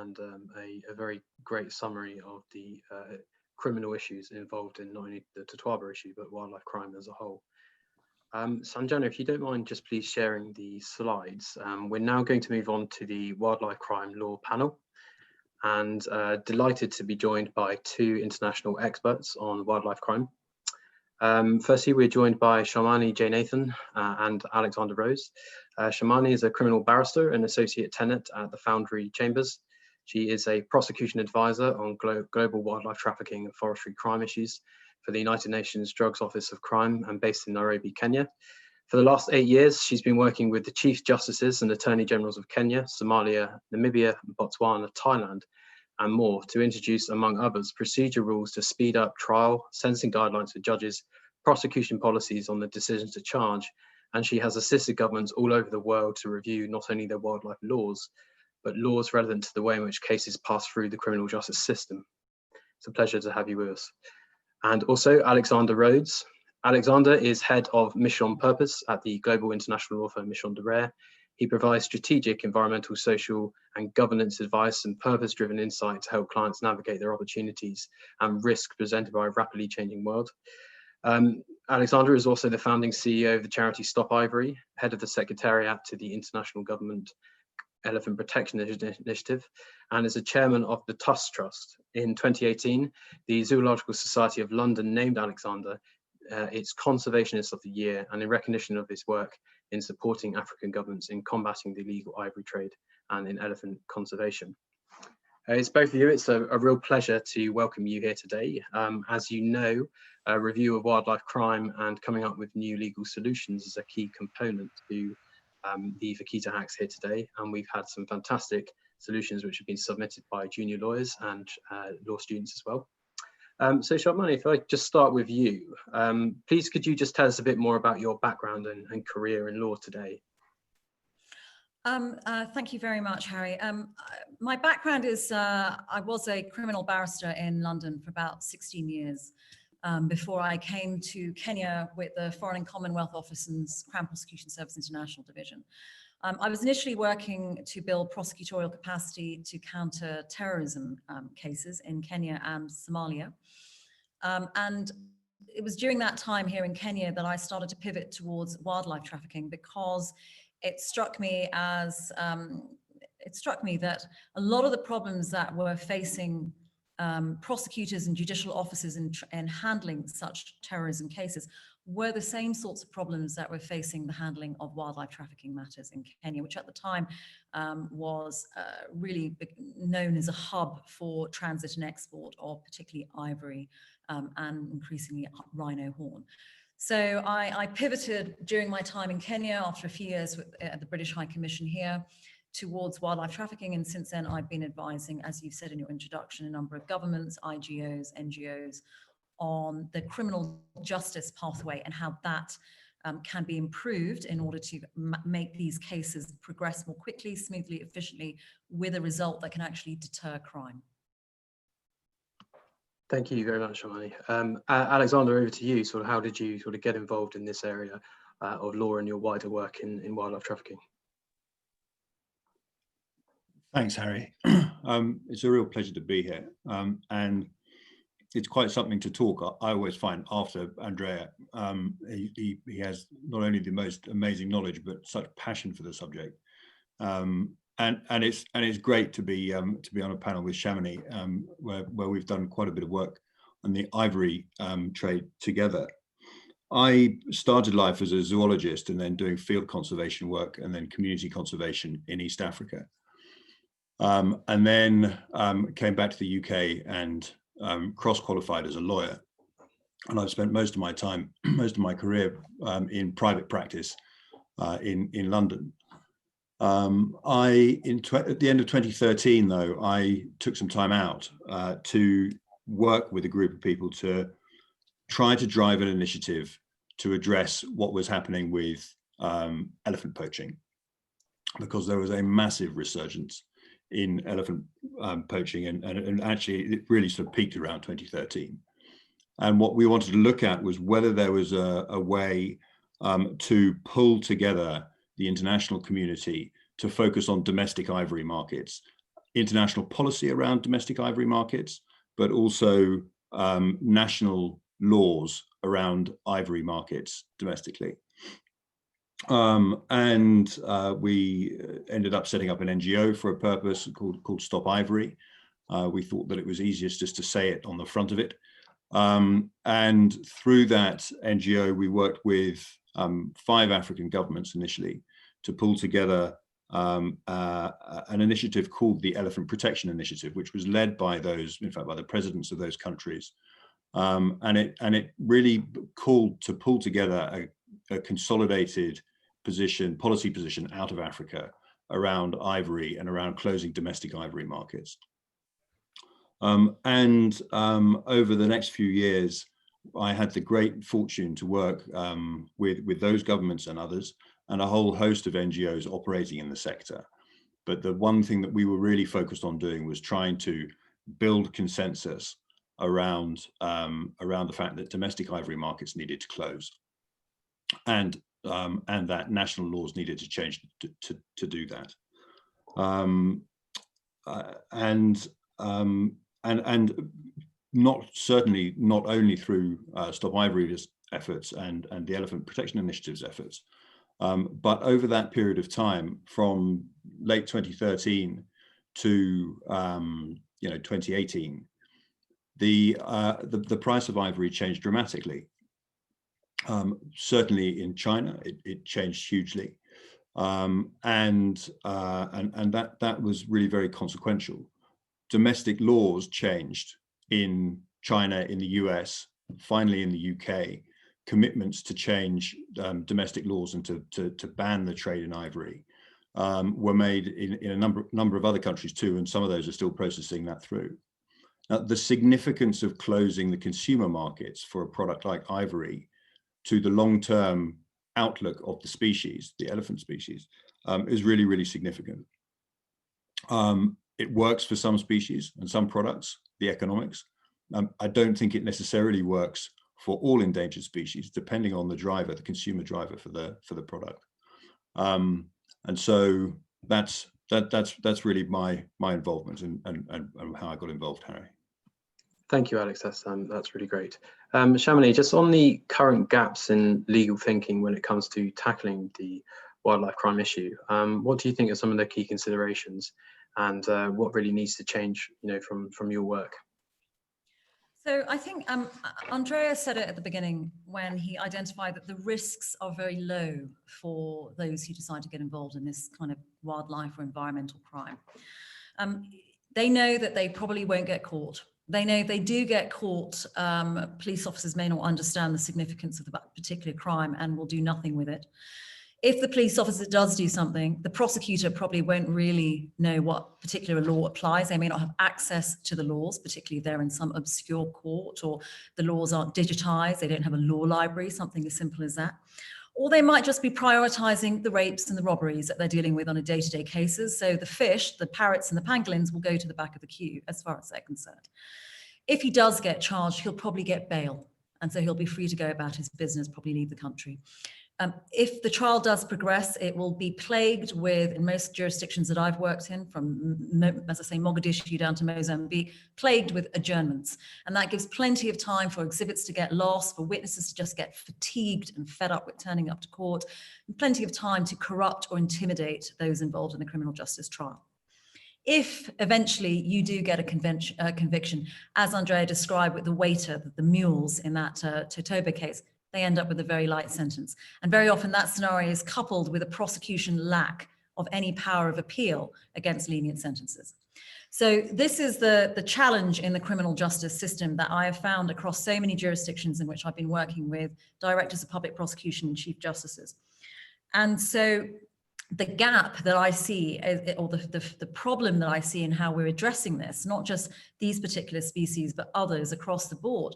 and a very great summary of the criminal issues involved in not only the Tatwaba issue, but wildlife crime as a whole. Sanjana, if you don't mind just please sharing the slides. We're now going to move on to the wildlife crime law panel, and delighted to be joined by two international experts on wildlife crime. Firstly, we're joined by Shamani J. Nathan and Alexander Rose. Shamani is a criminal barrister and associate tenant at the Foundry Chambers. She is a prosecution advisor on global wildlife trafficking and forestry crime issues for the United Nations Drugs Office of Crime and based in Nairobi, Kenya. For the last 8 years, she's been working with the Chief Justices and Attorney Generals of Kenya, Somalia, Namibia, Botswana, Thailand, and more to introduce, among others, procedure rules to speed up trial, sentencing guidelines for judges, prosecution policies on the decisions to charge, and she has assisted governments all over the world to review not only their wildlife laws, but laws relevant to the way in which cases pass through the criminal justice system. It's a pleasure to have you with us. And also Alexander Rhodes. Alexander is head of Mission on Purpose at the global international law firm Mission de Rare. He provides strategic, environmental, social, and governance advice and purpose-driven insight to help clients navigate their opportunities and risks presented by a rapidly changing world. Alexander is also the founding CEO of the charity Stop Ivory, head of the Secretariat to the International Government Elephant Protection Initiative, and is a chairman of the Tusk Trust. In 2018, the Zoological Society of London named Alexander its Conservationist of the Year, and in recognition of his work in supporting African governments in combating the illegal ivory trade and in elephant conservation. It's both of you, it's a real pleasure to welcome you here today. As you know, a review of wildlife crime and coming up with new legal solutions is a key component to the Vaquita Hacks here today, and we've had some fantastic solutions which have been submitted by junior lawyers and law students as well. So Shamani, if I just start with you, please could you just tell us a bit more about your background and career in law today? Thank you very much, Harry. My background is I was a criminal barrister in London for about 16 years before I came to Kenya with the Foreign and Commonwealth Office and Crown Prosecution Service International Division. I was initially working to build prosecutorial capacity to counter terrorism cases in Kenya and Somalia. And it was during that time here in Kenya that I started to pivot towards wildlife trafficking, because it struck me that a lot of the problems that were facing prosecutors and judicial officers in handling such terrorism cases were the same sorts of problems that were facing the handling of wildlife trafficking matters in Kenya, which at the time was really known as a hub for transit and export of particularly ivory and increasingly rhino horn. So I pivoted during my time in Kenya after a few years at the British High Commission here towards wildlife trafficking. And since then, I've been advising, as you've said in your introduction, a number of governments, IGOs, NGOs on the criminal justice pathway and how that can be improved in order to make these cases progress more quickly, smoothly, efficiently, with a result that can actually deter crime. Thank you very much, Shamani. Alexander, over to you. Sort of, how did you sort of get involved in this area of law and your wider work in wildlife trafficking? Thanks, Harry. It's a real pleasure to be here. And it's quite something to talk, I always find, after Andrea. He has not only the most amazing knowledge, but such passion for the subject. And it's great to be on a panel with Shamani, where we've done quite a bit of work on the ivory trade together. I started life as a zoologist and then doing field conservation work and then community conservation in East Africa. And then came back to the UK and cross-qualified as a lawyer. And I've spent most of my time, most of my career in private practice in London. At the end of 2013, though, I took some time out to work with a group of people to try to drive an initiative to address what was happening with elephant poaching, because there was a massive resurgence in elephant poaching, and actually it really sort of peaked around 2013. And what we wanted to look at was whether there was a way to pull together the international community to focus on domestic ivory markets international policy around domestic ivory markets, but also national laws around ivory markets domestically. We ended up setting up an NGO for a purpose called Stop Ivory. We thought that it was easiest just to say it on the front of it. And through that NGO, we worked with 5 African governments initially to pull together an initiative called the Elephant Protection Initiative, which was led by those, in fact, by the presidents of those countries. And it really called to pull together a consolidated policy position out of Africa around ivory and around closing domestic ivory markets. Over the next few years, I had the great fortune to work with those governments and others, and a whole host of NGOs operating in the sector. But the one thing that we were really focused on doing was trying to build consensus around the fact that domestic ivory markets needed to close, and that national laws needed to change to do that. Not only through Stop Ivory's efforts and the Elephant Protection Initiative's efforts, but over that period of time, from late 2013 to 2018, the price of ivory changed dramatically. Certainly in China, it changed hugely, and that was really very consequential. Domestic laws changed in China, in the US, finally in the UK. Commitments to change domestic laws and to ban the trade in ivory were made in a number of other countries too, and some of those are still processing that through. Now, the significance of closing the consumer markets for a product like ivory to the long-term outlook of the species, the elephant species, is really, really significant. It works for some species and some products, the economics. I don't think it necessarily works for all endangered species, depending on the driver, the consumer driver for the product. And so that's really my involvement and how I got involved, Harry. Thank you, Alex. That's really great. Shamini, just on the current gaps in legal thinking when it comes to tackling the wildlife crime issue, what do you think are some of the key considerations, and what really needs to change, from your work? So I think Andrea said it at the beginning when he identified that the risks are very low for those who decide to get involved in this kind of wildlife or environmental crime. They know that they probably won't get caught. They know if they do get caught, police officers may not understand the significance of the particular crime and will do nothing with it. If the police officer does do something, the prosecutor probably won't really know what particular law applies. They may not have access to the laws, particularly if they're in some obscure court or the laws aren't digitized. They don't have a law library, something as simple as that. Or they might just be prioritizing the rapes and the robberies that they're dealing with on a day-to-day cases. So the fish, the parrots and the pangolins will go to the back of the queue as far as they're concerned. If he does get charged, he'll probably get bail. And so he'll be free to go about his business, probably leave the country. If the trial does progress, it will be plagued with, in most jurisdictions that I've worked in, from, as I say, Mogadishu down to Mozambique, plagued with adjournments. And that gives plenty of time for exhibits to get lost, for witnesses to just get fatigued and fed up with turning up to court, and plenty of time to corrupt or intimidate those involved in the criminal justice trial. If eventually you do get a conviction, as Andrea described with the waiter, the mules in that Totoba case, they end up with a very light sentence. And very often that scenario is coupled with a prosecution lack of any power of appeal against lenient sentences. So this is the challenge in the criminal justice system that I have found across so many jurisdictions in which I've been working with directors of public prosecution and chief justices. And so the gap that I see, or the problem that I see in how we're addressing this, not just these particular species, but others across the board,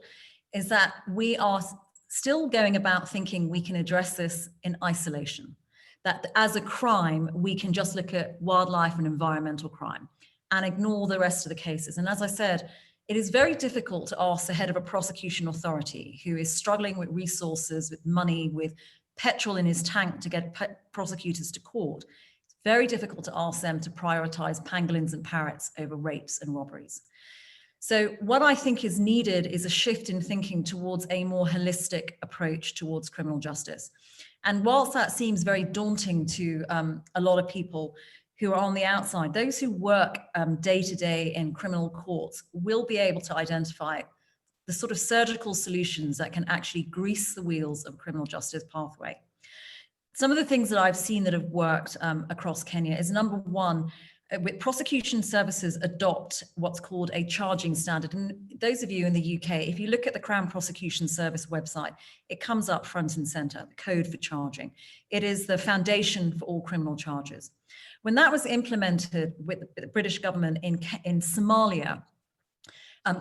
is that we are still going about thinking we can address this in isolation, that as a crime, we can just look at wildlife and environmental crime and ignore the rest of the cases. And as I said, it is very difficult to ask the head of a prosecution authority who is struggling with resources, with money, with petrol in his tank to get prosecutors to court. It's Very difficult to ask them to prioritize pangolins and parrots over rapes and robberies. So what I think is needed is a shift in thinking towards a more holistic approach towards criminal justice. And whilst that seems very daunting to a lot of people who are on the outside, those who work day to day in criminal courts will be able to identify the sort of surgical solutions that can actually grease the wheels of criminal justice pathway. Some of the things that I've seen that have worked across Kenya is, number one, with prosecution services adopt what's called a charging standard. And those of you in the UK, if you look at the Crown Prosecution Service website, it comes up front and center, the code for charging. It is the foundation for all criminal charges. When that was implemented with the British government in Somalia,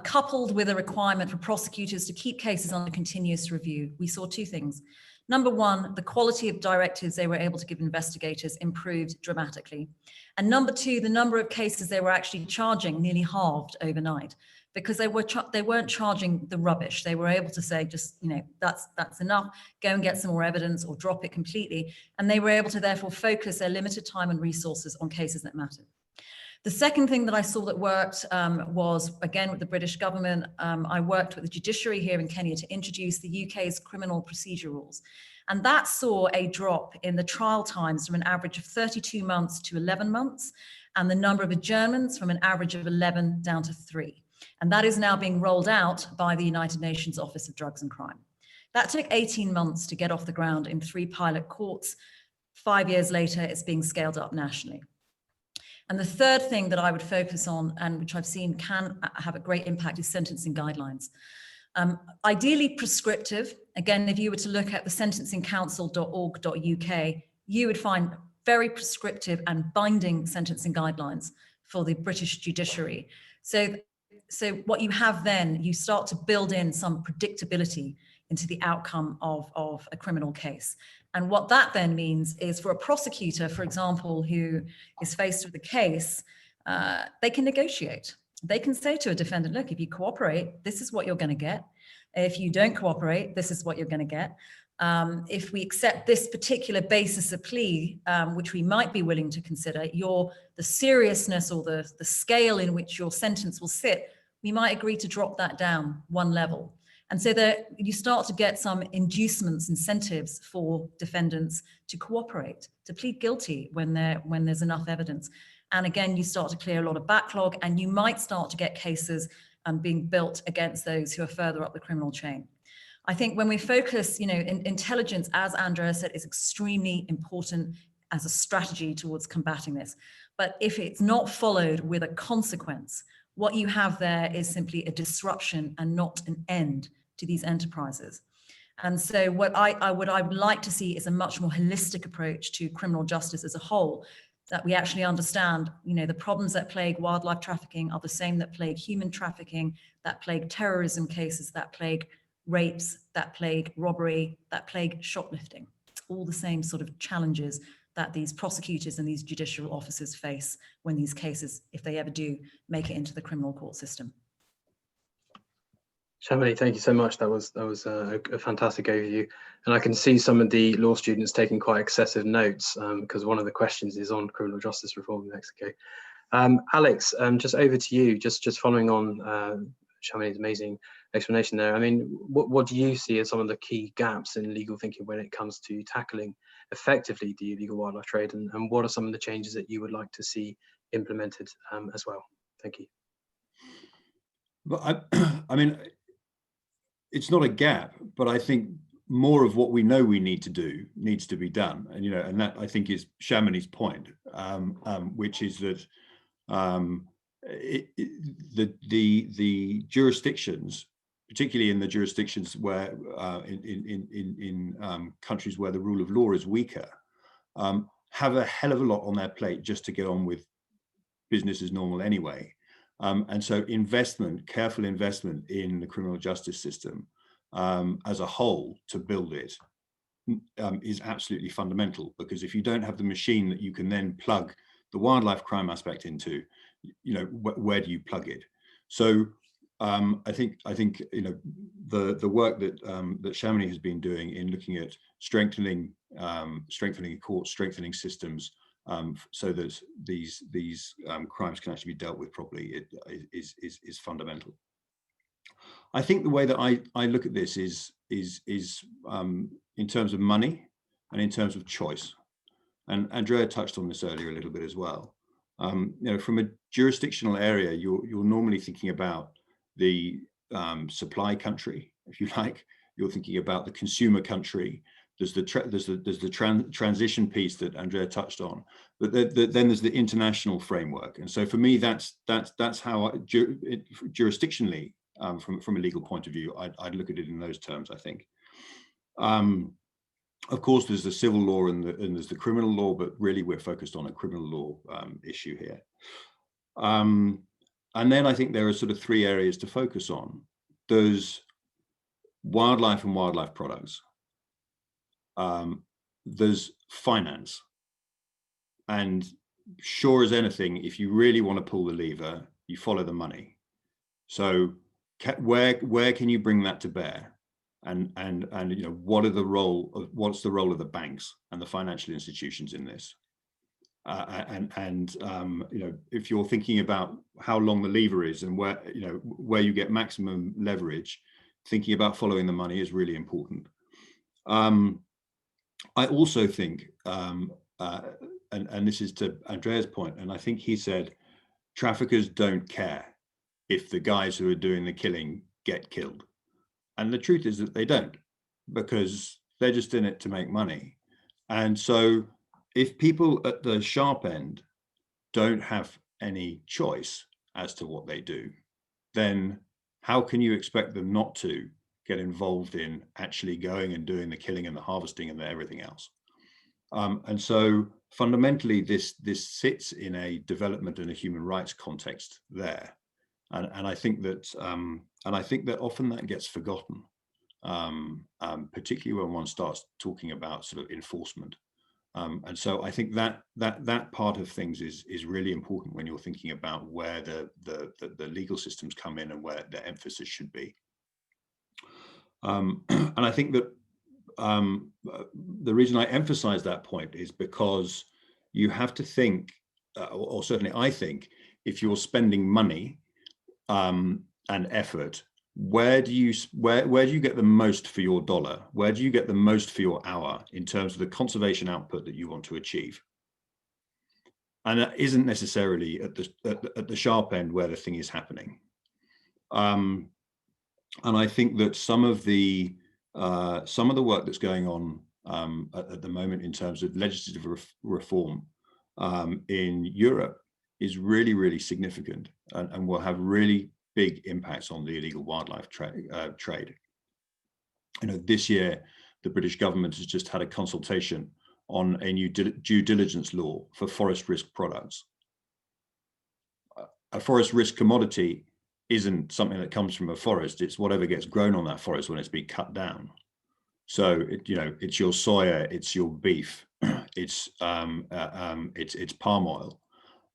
coupled with a requirement for prosecutors to keep cases under continuous review, we saw two things. Number one, the quality of directives they were able to give investigators improved dramatically. And number two, the number of cases they were actually charging nearly halved overnight, because they weren't charging the rubbish. They were able to say, just, that's enough, go and get some more evidence or drop it completely. And they were able to therefore focus their limited time and resources on cases that mattered. The second thing that I saw that worked was, again, with the British government, I worked with the judiciary here in Kenya to introduce the UK's criminal procedure rules. And that saw a drop in the trial times from an average of 32 months to 11 months, and the number of adjournments from an average of 11 down to 3. And that is now being rolled out by the United Nations Office of Drugs and Crime. That took 18 months to get off the ground in 3 pilot courts. 5 years later, it's being scaled up nationally. And the third thing that I would focus on, and which I've seen can have a great impact, is sentencing guidelines. Ideally prescriptive. Again, if you were to look at the sentencingcouncil.org.uk, you would find very prescriptive and binding sentencing guidelines for the British judiciary. So what you have then, you start to build in some predictability into the outcome of a criminal case. And what that then means is, for a prosecutor, for example, who is faced with a case, they can negotiate. They can say to a defendant, look, if you cooperate, this is what you're going to get. If you don't cooperate, this is what you're going to get. If we accept this particular basis of plea, which we might be willing to consider, the seriousness or the scale in which your sentence will sit, we might agree to drop that down one level. And so that you start to get some inducements, incentives for defendants to cooperate, to plead guilty when there's enough evidence. And again, you start to clear a lot of backlog, and you might start to get cases being built against those who are further up the criminal chain. I think when we focus, intelligence, as Andrea said, is extremely important as a strategy towards combating this. But if it's not followed with a consequence, what you have there is simply a disruption and not an end to these enterprises. And so what I would like to see is a much more holistic approach to criminal justice as a whole, that we actually understand, the problems that plague wildlife trafficking are the same that plague human trafficking, that plague terrorism cases, that plague rapes, that plague robbery, that plague shoplifting. It's all the same sort of challenges that these prosecutors and these judicial officers face when these cases, if they ever do, make it into the criminal court system. Shamini, thank you so much. That was a fantastic overview, and I can see some of the law students taking quite excessive notes because one of the questions is on criminal justice reform in Mexico. Alex, just over to you. Just following on Shamini's amazing explanation there. I mean, what do you see as some of the key gaps in legal thinking when it comes to tackling effectively the illegal wildlife trade, and what are some of the changes that you would like to see implemented as well? Thank you. Well, I mean, it's not a gap, but I think more of what we know we need to do needs to be done. And, and that, I think, is Shamini's point, which is that the jurisdictions, particularly in the jurisdictions where in countries where the rule of law is weaker, have a hell of a lot on their plate just to get on with business as normal anyway. And so careful investment in the criminal justice system as a whole to build it is absolutely fundamental, because if you don't have the machine that you can then plug the wildlife crime aspect into, where do you plug it? So I think the work that Shamini has been doing in looking at strengthening courts, strengthening systems, so that these crimes can actually be dealt with properly is fundamental. I think the way that I look at this is in terms of money and in terms of choice. And Andrea touched on this earlier a little bit as well. From a jurisdictional area, you're normally thinking about the supply country, if you like. You're thinking about the consumer country. There's the transition piece that Andrea touched on, but then there's the international framework. And so for me, that's how jurisdictionally, from a legal point of view, I'd look at it in those terms, I think. Of course, there's the civil law and there's the criminal law, but really we're focused on a criminal law issue here. And then I think there are sort of three areas to focus on. There's wildlife and wildlife products. There's finance. And sure as anything, if you really want to pull the lever, you follow the money. So where can you bring that to bear? And what's the role of the banks and the financial institutions in this? If you're thinking about how long the lever is and where you get maximum leverage, thinking about following the money is really important. I also think, and this is to Andrea's point, and I think he said, traffickers don't care if the guys who are doing the killing get killed. And the truth is that they don't, because they're just in it to make money. And so if people at the sharp end don't have any choice as to what they do, then how can you expect them not to get involved in actually going and doing the killing and the harvesting and everything else? And so fundamentally, this sits in a development and a human rights context there. And I think that often that gets forgotten, particularly when one starts talking about sort of enforcement. And so I think that part of things is really important when you're thinking about where the legal systems come in and where the emphasis should be. And I think that the reason I emphasize that point is because you have to think, or certainly I think, if you're spending money and effort, where do you get the most for your dollar? Where do you get the most for your hour in terms of the conservation output that you want to achieve? And that isn't necessarily at the sharp end where the thing is happening. And I think that some of the work that's going on at the moment in terms of legislative reform in Europe is really, really significant and will have really big impacts on the illegal wildlife trade. This year, the British government has just had a consultation on a new due diligence law for forest risk products. A forest risk commodity isn't something that comes from a forest. It's whatever gets grown on that forest when it's been cut down. So it's your soya, it's your beef, it's palm oil,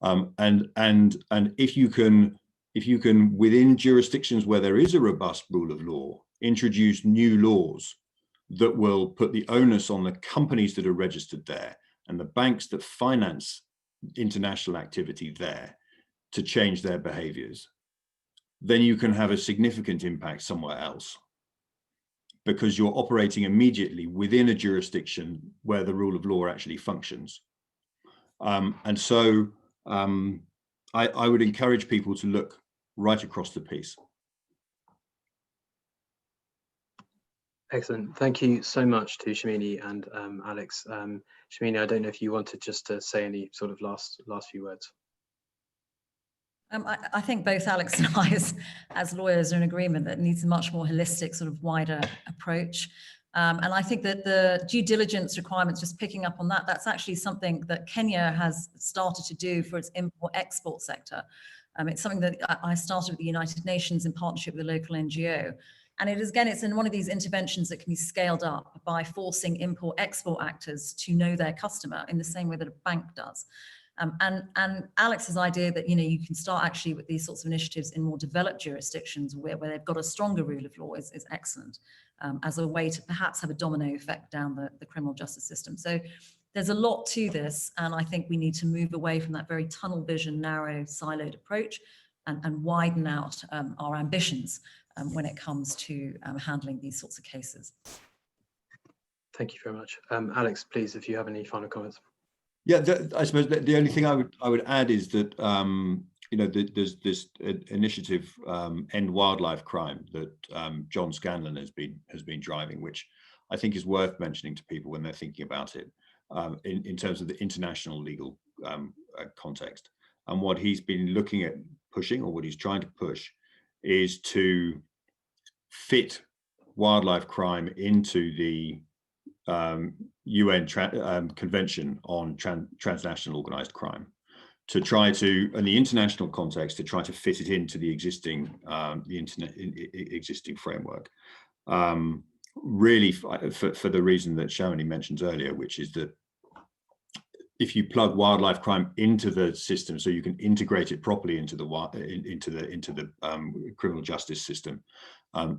and if you can within jurisdictions where there is a robust rule of law, introduce new laws that will put the onus on the companies that are registered there and the banks that finance international activity there to change their behaviors, then you can have a significant impact somewhere else, because you're operating immediately within a jurisdiction where the rule of law actually functions. And so I would encourage people to look right across the piece. Excellent. Thank you so much to Shamini and Alex. Shamini, I don't know if you wanted just to say any sort of last few words. I think both Alex and I, as lawyers, are in agreement that it needs a much more holistic, sort of wider approach. And I think that the due diligence requirements, just picking up on that, that's actually something that Kenya has started to do for its import-export sector. It's something that I started with the United Nations in partnership with a local NGO. And it's in one of these interventions that can be scaled up by forcing import-export actors to know their customer in the same way that a bank does. And Alex's idea that you can start actually with these sorts of initiatives in more developed jurisdictions where they've got a stronger rule of law is excellent, as a way to perhaps have a domino effect down the criminal justice system. So there's a lot to this, and I think we need to move away from that very tunnel vision, narrow, siloed approach, and widen out our ambitions when it comes to handling these sorts of cases. Thank you very much. Alex, please, if you have any final comments. Yeah, I suppose the only thing I would add is that there's this initiative, End Wildlife Crime, that John Scanlon has been driving, which I think is worth mentioning to people when they're thinking about it, in terms of the international legal context. And what he's been looking at pushing, or what he's trying to push, is to fit wildlife crime into the UN Convention on Transnational Organized Crime, to try to, in the international context, to try to fit it into the existing existing framework. Really, for the reason that Shamini mentioned earlier, which is that if you plug wildlife crime into the system, so you can integrate it properly into the criminal justice system,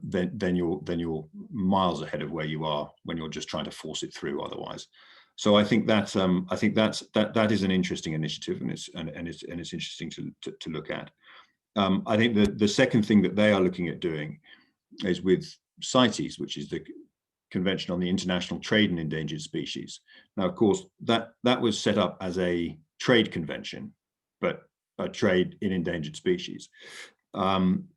then you're miles ahead of where you are when you're just trying to force it through otherwise. So I think that is an interesting initiative, and it's interesting to look at. I think the second thing that they are looking at doing is with CITES, which is the Convention on the International Trade in Endangered Species. Now, of course, that was set up as a trade convention, but a trade in endangered species. And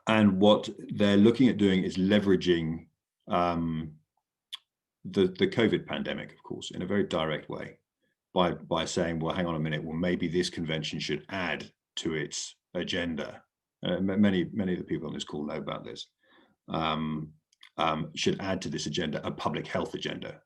what they're looking at doing is leveraging the COVID pandemic, of course, in a very direct way, by saying, well, hang on a minute, well, maybe this convention should add to its agenda. Many of the people on this call know about this. Should add to this agenda a public health agenda.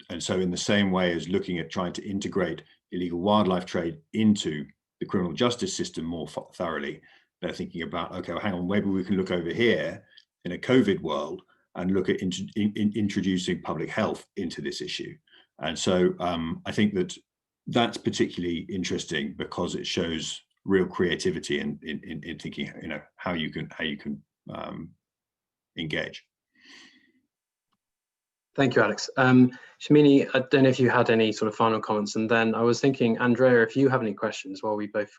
And so in the same way as looking at trying to integrate illegal wildlife trade into the criminal justice system more thoroughly, they're thinking about, okay, well, hang on, maybe we can look over here in a COVID world and look at introducing public health into this issue. And so I think that's particularly interesting because it shows real creativity in thinking, how you can engage. Thank you, Alex. Shamini, I don't know if you had any sort of final comments, and then I was thinking, Andrea, if you have any questions while we both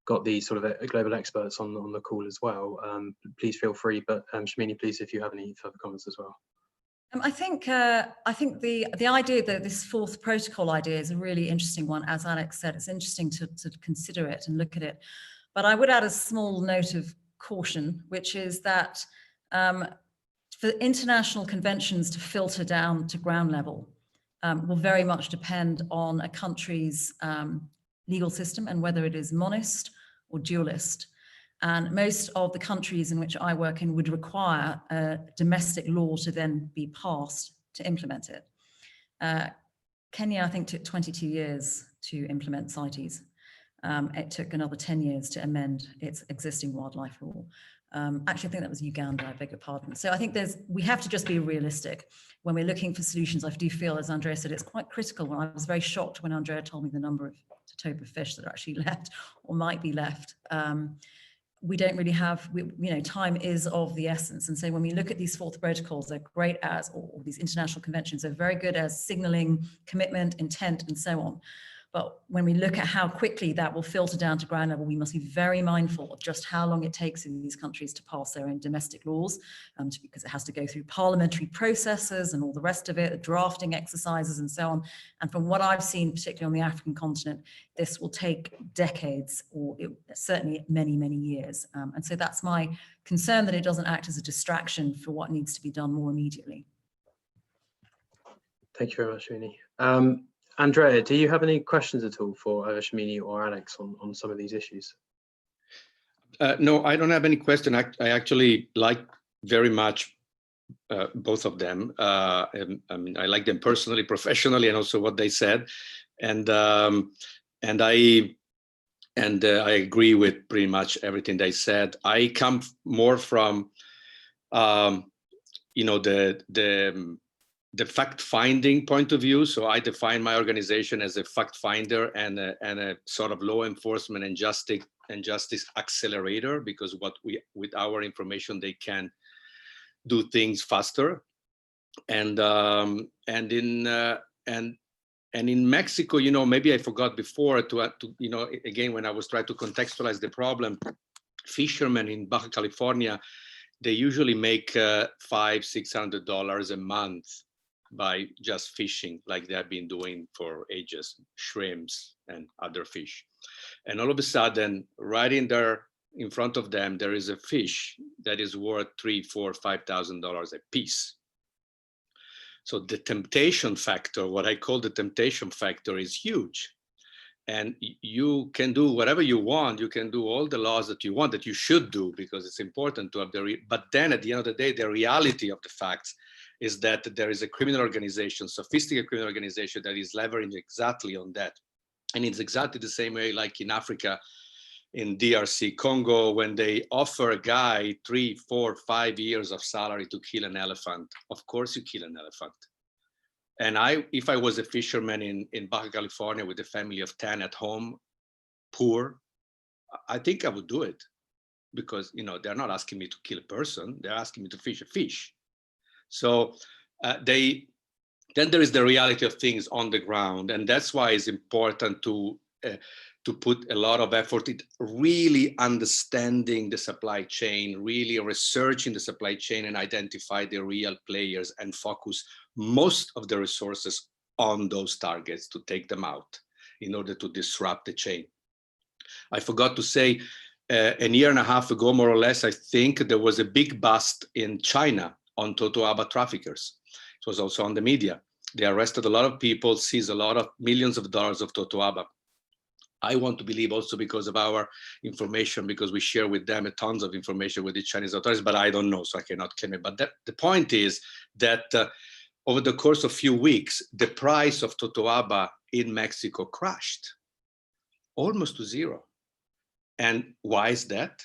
got the sort of global experts on the call as well, please feel free. But Shamini, please, if you have any further comments as well. I think the idea that this fourth protocol idea is a really interesting one. As Alex said, it's interesting to consider it and look at it. But I would add a small note of caution, which is that for international conventions to filter down to ground level will very much depend on a country's legal system and whether it is monist or dualist. And most of the countries in which I work in would require a domestic law to then be passed to implement it. Kenya, I think, took 22 years to implement CITES. It took another 10 years to amend its existing wildlife law. Actually, I think that was Uganda, I beg your pardon. So I think we have to just be realistic when we're looking for solutions. I do feel, as Andrea said, it's quite critical. I was very shocked when Andrea told me the number of Tatopa fish that are actually left or might be left. We don't really have, time is of the essence. And so when we look at these fourth protocols, they're great or these international conventions, they're very good as signaling commitment, intent, and so on. But when we look at how quickly that will filter down to ground level, we must be very mindful of just how long it takes in these countries to pass their own domestic laws, because it has to go through parliamentary processes and all the rest of it, the drafting exercises and so on. And from what I've seen, particularly on the African continent, this will take decades or certainly many, many years. And so that's my concern, that it doesn't act as a distraction for what needs to be done more immediately. Thank you very much, Shamini. Andrea, do you have any questions at all for Shamini or Alex on some of these issues? No, I don't have any question. I actually like very much both of them. I mean, I like them personally, professionally, and also what they said. And I agree with pretty much everything they said. I come more from, the fact-finding point of view. So I define my organization as a fact finder and a sort of law enforcement and justice accelerator, because with our information, they can do things faster. And And in Mexico, you know, maybe I forgot before to you know, again, when I was trying to contextualize the problem, fishermen in Baja California, they usually make $500–600 a month by just fishing, like they have been doing for ages, shrimps and other fish. And all of a sudden, right in front of them, there is a fish that is worth $3,000, $4,000, $5,000 a piece. So the temptation factor, what I call the temptation factor, is huge. And you can do whatever you want. You can do all the laws that you want, that you should do, because it's important to have but then at the end of the day, the reality of the facts is that there is a criminal organization, sophisticated criminal organization, that is leveraging exactly on that. And it's exactly the same way like in Africa, in DRC Congo, when they offer a guy 3, 4, 5 years of salary to kill an elephant. Of course you kill an elephant. And if I was a fisherman in Baja California with a family of 10 at home, poor, I think I would do it, because, you know, they're not asking me to kill a person, they're asking me to fish a fish. So then there is the reality of things on the ground. And that's why it's important to put a lot of effort in really understanding the supply chain, really researching the supply chain and identify the real players and focus most of the resources on those targets to take them out in order to disrupt the chain. I forgot to say, a year and a half ago, more or less, I think there was a big bust in China on Totoaba traffickers. It was also on the media. They arrested a lot of people, seized a lot of millions of dollars of Totoaba. I want to believe also because of our information, because we share with them tons of information with the Chinese authorities, but I don't know, so I cannot claim it. But the point is that over the course of a few weeks, the price of Totoaba in Mexico crashed almost to zero. And why is that?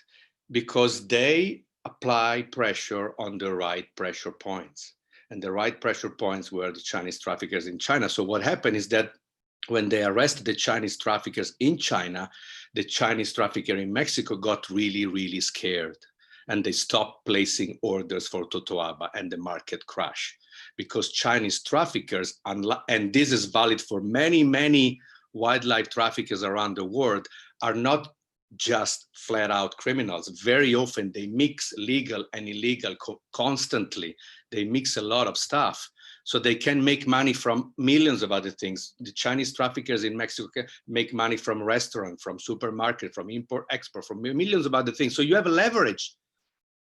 Because they apply pressure on the right pressure points. And the right pressure points were the Chinese traffickers in China. So what happened is that when they arrested the Chinese traffickers in China, the Chinese trafficker in Mexico got really, really scared. And they stopped placing orders for Totoaba, and the market crashed. Because Chinese traffickers, and this is valid for many, many wildlife traffickers around the world, are not just flat out criminals. Very often they mix legal and illegal constantly. They mix a lot of stuff. So they can make money from millions of other things. The Chinese traffickers in Mexico can make money from restaurants, from supermarket, from import, export, from millions of other things. So you have a leverage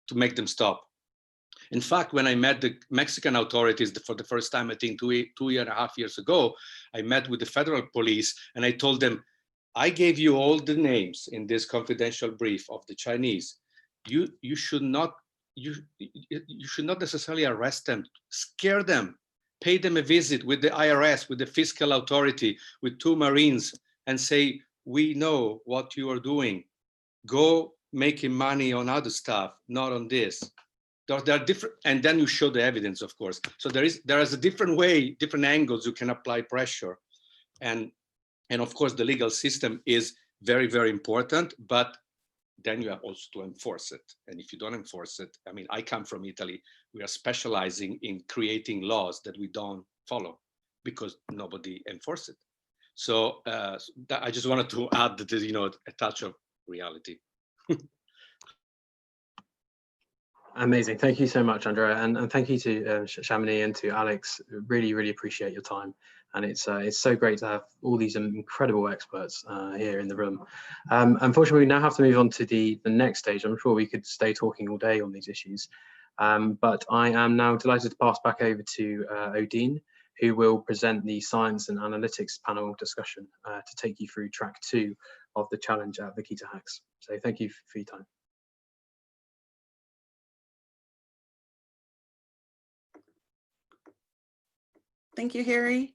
to make them stop. In fact, when I met the Mexican authorities for the first time, I think 2.5 years ago, I met with the federal police and I told them, I gave you all the names in this confidential brief of the Chinese. You should not necessarily arrest them, scare them, pay them a visit with the IRS, with the fiscal authority, with 2 Marines, and say, we know what you are doing. Go making money on other stuff, not on this. There are different, and then you show the evidence, of course. So there is a different way, different angles you can apply pressure. And of course, the legal system is very, very important, but then you have also to enforce it. And if you don't enforce it, I mean, I come from Italy. We are specializing in creating laws that we don't follow because nobody enforces it. So I just wanted to add that, you know, a touch of reality. Amazing. Thank you so much, Andrea. And thank you to Shamini and to Alex. Really, really appreciate your time. And it's so great to have all these incredible experts here in the room. Unfortunately, we now have to move on to the next stage. I'm sure we could stay talking all day on these issues. But I am now delighted to pass back over to Odin, who will present the Science and Analytics panel discussion to take you through track 2 of the challenge at Vaquita Hacks. So thank you for your time. Thank you, Harry.